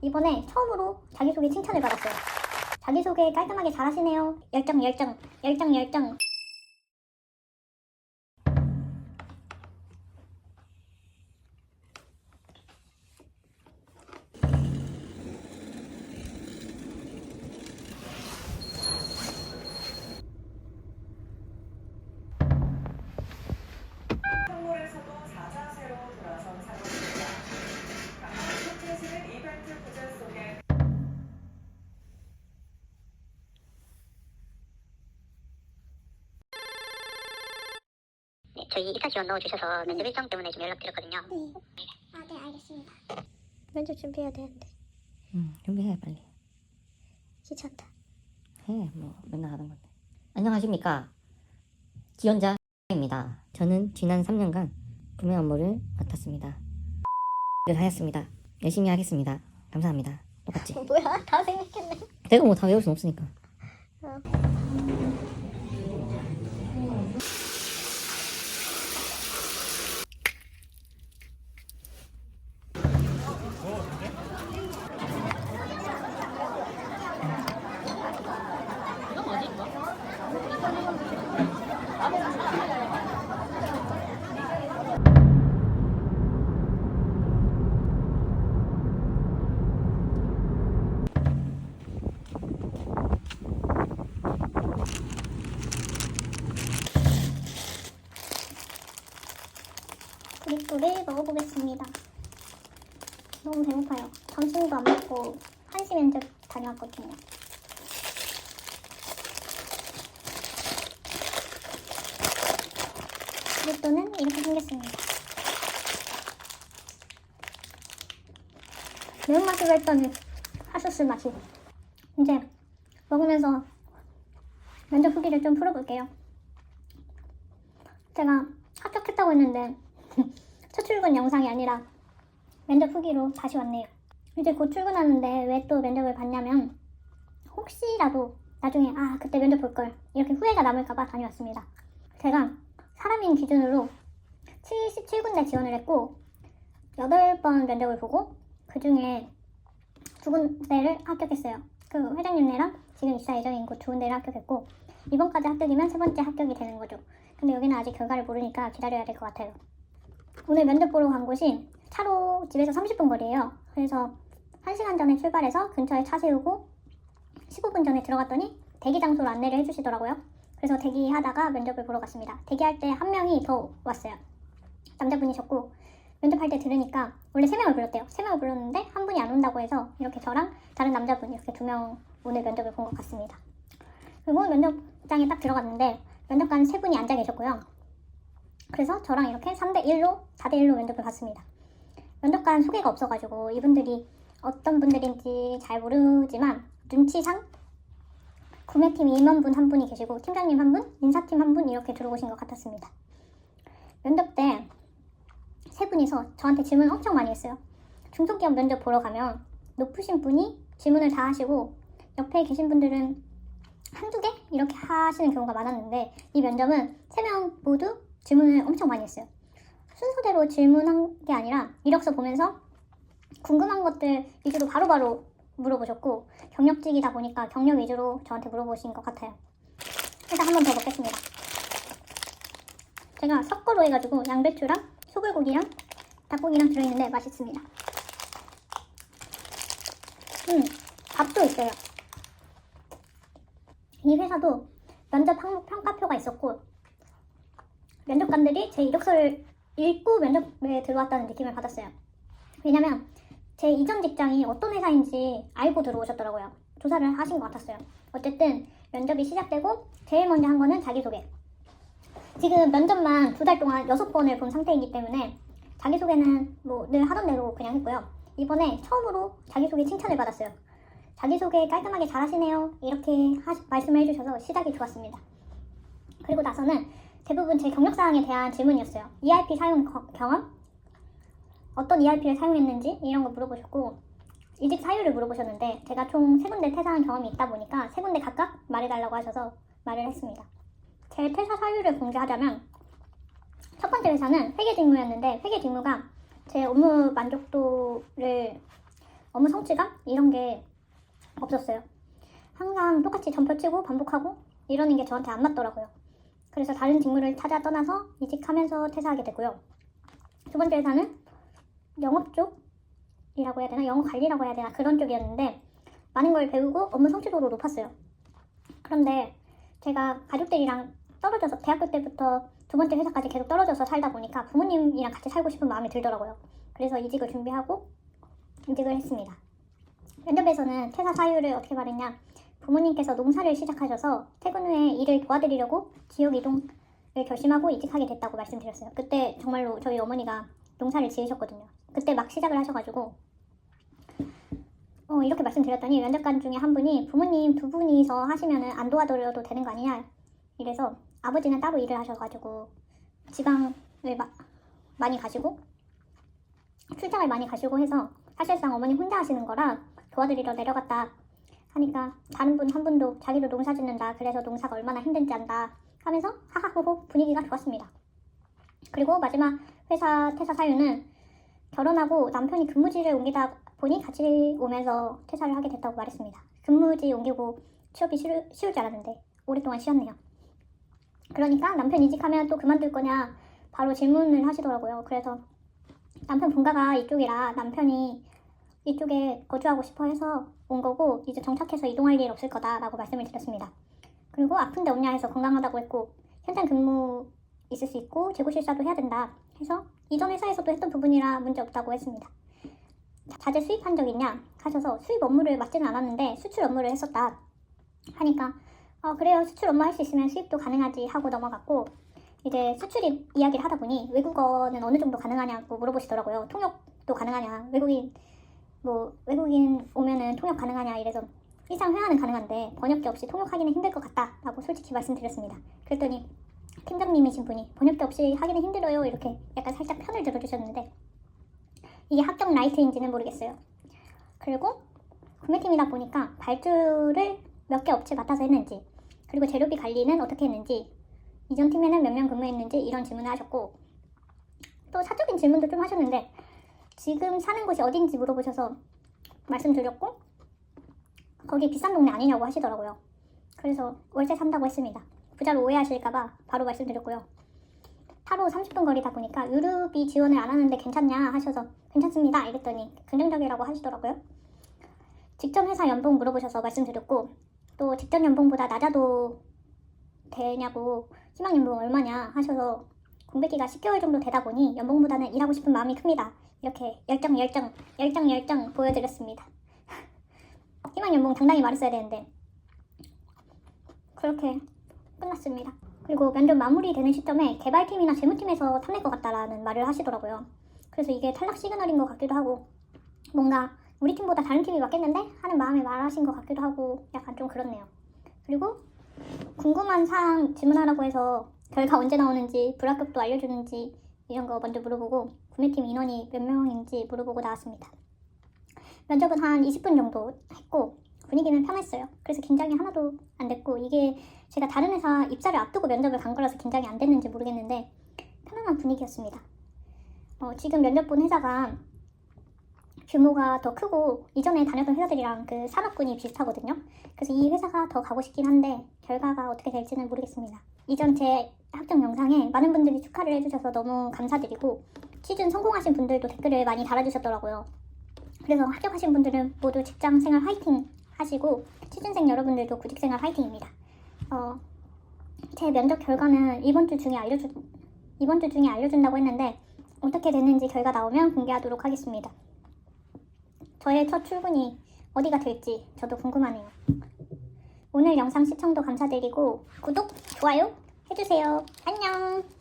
이번에 처음으로 자기소개 칭찬을 받았어요. 자기소개 깔끔하게 잘하시네요. 열정. 한국에서도 4자세로 돌아선 사고입니다. 한국체시는 이벤트 부재 속에 네, 저희 이사 지원 넣어주셔서 면접 일정 때문에 좀 연락드렸거든요. 네. 네, 알겠습니다. 면접 준비해야 되는데. 준비해 빨리. 귀찮다. 해, 뭐 맨날 하던 건데. 안녕하십니까, 지원자입니다. 저는 지난 3년간 구매 업무를 맡았습니다. 를 하였습니다. 열심히 하겠습니다. 감사합니다. 똑같지? 뭐야? 다 생각했네. 내가 뭐 다 외울 순 없으니까. 브리또를 먹어보겠습니다. 너무 배고파요. 점심도 안 먹고 1시 면접 다녀왔거든요. 브리또는 이렇게 생겼습니다. 매운맛으로 했더니 핫소스 맛이. 이제 먹으면서 면접 후기를 좀 풀어볼게요. 제가 합격했다고 했는데 첫 출근 영상이 아니라 면접 후기로 다시 왔네요. 이제 곧 출근하는데 왜 또 면접을 봤냐면 혹시라도 나중에 그때 면접 볼걸 이렇게 후회가 남을까봐 다녀왔습니다. 제가 사람인 기준으로 77군데 지원을 했고 8번 면접을 보고 그 중에 2군데를 합격했어요. 그 회장님네랑 지금 입사 예정인 곳 2군데를 합격했고 이번까지 합격이면 3번째 합격이 되는 거죠. 근데 여기는 아직 결과를 모르니까 기다려야 될 것 같아요. 오늘 면접 보러 간 곳이 차로 집에서 30분 거리예요. 그래서 1시간 전에 출발해서 근처에 차 세우고 15분 전에 들어갔더니 대기 장소로 안내를 해주시더라고요. 그래서 대기하다가 면접을 보러 갔습니다. 대기할 때 한 명이 더 왔어요. 남자분이셨고 면접할 때 들으니까 원래 3명을 불렀대요. 3명을 불렀는데 한 분이 안 온다고 해서 이렇게 저랑 다른 남자분 이렇게 2명 오늘 면접을 본 것 같습니다. 그리고 면접장에 딱 들어갔는데 면접관 3분이 앉아 계셨고요. 그래서 저랑 이렇게 3대1로 4대1로 면접을 봤습니다. 면접관 소개가 없어가지고 이분들이 어떤 분들인지 잘 모르지만 눈치상 구매팀 임원분 한 분이 계시고 팀장님 한 분, 인사팀 한 분 이렇게 들어오신 것 같았습니다. 면접 때 3분이서 저한테 질문을 엄청 많이 했어요. 중소기업 면접 보러 가면 높으신 분이 질문을 다 하시고 옆에 계신 분들은 한두 개 이렇게 하시는 경우가 많았는데 이 면접은 3명 모두 질문을 엄청 많이 했어요. 순서대로 질문한 게 아니라 이력서 보면서 궁금한 것들 위주로 바로바로 물어보셨고 경력직이다 보니까 경력 위주로 저한테 물어보신 것 같아요. 일단 한 번 더 먹겠습니다. 제가 섞어로 해가지고 양배추랑 소불고기랑 닭고기랑 들어있는데 맛있습니다. 밥도 있어요. 이 회사도 면접 평가표가 있었고 면접관들이 제 이력서를 읽고 면접에 들어왔다는 느낌을 받았어요. 왜냐면 제 이전 직장이 어떤 회사인지 알고 들어오셨더라고요. 조사를 하신 것 같았어요. 어쨌든 면접이 시작되고 제일 먼저 한 거는 자기소개. 지금 면접만 2달 동안 6번을 본 상태이기 때문에 자기소개는 뭐 늘 하던 대로 그냥 했고요. 이번에 처음으로 자기소개 칭찬을 받았어요. 자기소개 깔끔하게 잘하시네요. 이렇게 말씀을 해주셔서 시작이 좋았습니다. 그리고 나서는 대부분 제 경력사항에 대한 질문이었어요. ERP 사용 경험? 어떤 ERP를 사용했는지 이런 거 물어보셨고 이직 사유를 물어보셨는데 제가 총 3군데 퇴사한 경험이 있다 보니까 3군데 각각 말해달라고 하셔서 말을 했습니다. 제 퇴사 사유를 공개하자면 첫 번째 회사는 회계 직무였는데 회계 직무가 제 업무 만족도를 업무 성취감? 이런 게 없었어요. 항상 똑같이 점표 치고 반복하고 이러는 게 저한테 안 맞더라고요. 그래서 다른 직무를 찾아 떠나서 이직하면서 퇴사하게 되고요. 두 번째 회사는 영업 쪽이라고 해야 되나? 영업 관리라고 해야 되나? 그런 쪽이었는데 많은 걸 배우고 업무 성취도도 높았어요. 그런데 제가 가족들이랑 떨어져서 대학교 때부터 두 번째 회사까지 계속 떨어져서 살다 보니까 부모님이랑 같이 살고 싶은 마음이 들더라고요. 그래서 이직을 준비하고 이직을 했습니다. 면접에서는 퇴사 사유를 어떻게 말했냐, 부모님께서 농사를 시작하셔서 퇴근 후에 일을 도와드리려고 지역 이동을 결심하고 이직하게 됐다고 말씀드렸어요. 그때 정말로 저희 어머니가 농사를 지으셨거든요. 그때 막 시작을 하셔가지고 이렇게 말씀드렸더니 면접관 중에 한 분이 부모님 두 분이서 하시면 안 도와드려도 되는 거 아니냐, 이래서 아버지는 따로 일을 하셔가지고 지방을 많이 가시고 출장을 많이 가시고 해서 사실상 어머니 혼자 하시는 거라 도와드리러 내려갔다 하니까 다른 분 한 분도 자기도 농사 짓는다, 그래서 농사가 얼마나 힘든지 안다 하면서 하하호호 분위기가 좋았습니다. 그리고 마지막 회사 퇴사 사유는 결혼하고 남편이 근무지를 옮기다 보니 같이 오면서 퇴사를 하게 됐다고 말했습니다. 근무지 옮기고 취업이 쉬울 줄 알았는데 오랫동안 쉬었네요. 그러니까 남편 이직하면 또 그만둘 거냐 바로 질문을 하시더라고요. 그래서 남편 본가가 이쪽이라 남편이 이쪽에 거주하고 싶어 해서 온 거고 이제 정착해서 이동할 일 없을 거다라고 말씀을 드렸습니다. 그리고 아픈데 없냐 해서 건강하다고 했고 현장 근무 있을 수 있고 재고 실사도 해야 된다 해서 이전 회사에서도 했던 부분이라 문제 없다고 했습니다. 자재 수입한 적 있냐 하셔서 수입 업무를 맡지는 않았는데 수출 업무를 했었다 하니까 그래요, 수출 업무 할 수 있으면 수입도 가능하지 하고 넘어갔고, 이제 수출 이야기를 하다 보니 외국어는 어느 정도 가능하냐고 물어보시더라고요. 통역도 가능하냐, 외국인 오면은 통역 가능하냐 이래서 일상 회화는 가능한데 번역기 없이 통역하기는 힘들 것 같다 라고 솔직히 말씀드렸습니다. 그랬더니 팀장님이신 분이 번역기 없이 하기는 힘들어요 이렇게 약간 살짝 편을 들어주셨는데 이게 합격 라이트인지는 모르겠어요. 그리고 구매팀이다 보니까 발주를 몇 개 업체 맡아서 했는지, 그리고 재료비 관리는 어떻게 했는지, 이전 팀에는 몇 명 근무했는지 이런 질문을 하셨고, 또 사적인 질문도 좀 하셨는데 지금 사는 곳이 어딘지 물어보셔서 말씀드렸고 거기 비싼 동네 아니냐고 하시더라고요. 그래서 월세 산다고 했습니다. 부자로 오해하실까봐 바로 말씀드렸고요. 타로 30분 거리다 보니까 유류비 지원을 안 하는데 괜찮냐 하셔서 괜찮습니다 이랬더니 긍정적이라고 하시더라고요. 직전 회사 연봉 물어보셔서 말씀드렸고, 또 직전 연봉보다 낮아도 되냐고 희망 연봉 얼마냐 하셔서 공백기가 10개월 정도 되다 보니 연봉보다는 일하고 싶은 마음이 큽니다. 이렇게 열정 보여드렸습니다. 희망 연봉 당당히 말했어야 되는데 그렇게 끝났습니다. 그리고 면접 마무리되는 시점에 개발팀이나 재무팀에서 탐낼 것 같다라는 말을 하시더라고요. 그래서 이게 탈락 시그널인 것 같기도 하고 뭔가 우리 팀보다 다른 팀이 맞겠는데? 하는 마음에 말하신 것 같기도 하고 약간 좀 그렇네요. 그리고 궁금한 사항 질문하라고 해서 결과 언제 나오는지, 불합격도 알려주는지 이런 거 먼저 물어보고 구매팀 인원이 몇 명인지 물어보고 나왔습니다. 면접은 한 20분 정도 했고 분위기는 편했어요. 그래서 긴장이 하나도 안 됐고, 이게 제가 다른 회사 입사를 앞두고 면접을 간 거라서 긴장이 안 됐는지 모르겠는데 편안한 분위기였습니다. 지금 면접 본 회사가 규모가 더 크고 이전에 다녔던 회사들이랑 그 산업군이 비슷하거든요. 그래서 이 회사가 더 가고 싶긴 한데 결과가 어떻게 될지는 모르겠습니다. 이전 제 합격 영상에 많은 분들이 축하를 해주셔서 너무 감사드리고 취준 성공하신 분들도 댓글을 많이 달아주셨더라고요. 그래서 합격하신 분들은 모두 직장생활 화이팅 하시고 취준생 여러분들도 구직생활 화이팅입니다. 제 면접 결과는 이번 주 중에 알려준다고 했는데 어떻게 됐는지 결과 나오면 공개하도록 하겠습니다. 저의 첫 출근이 어디가 될지 저도 궁금하네요. 오늘 영상 시청도 감사드리고 구독, 좋아요 해주세요. 안녕.